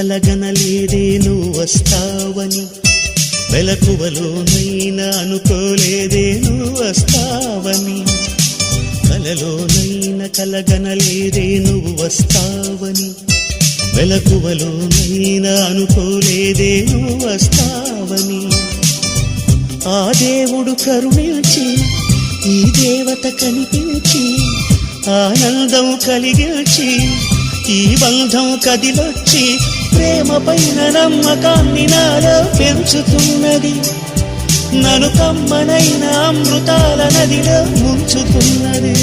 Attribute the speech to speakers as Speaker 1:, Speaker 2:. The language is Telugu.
Speaker 1: కలగనలేదే నువ్వు వస్తావని, మెలకువలోనైనా అనుకోలేదే నువ్వు వస్తావని, కలలోనైనా కలగనలేదే నువ్వు వస్తావని, మెలకువలోనైనా అనుకోలేదే నువ్వు వస్తావని. ఆ దేవుడు కరుణించి ఈ దేవత కనిపించి ఆనందం కలిగించి ఈ బంధం కదిలొచ్చి ప్రేమ పైన నమ్మకాన్ని నాలో పెంచుతున్నది, నన్ను కమ్మనైన అమృతాల నదిలో ముంచుతున్నది.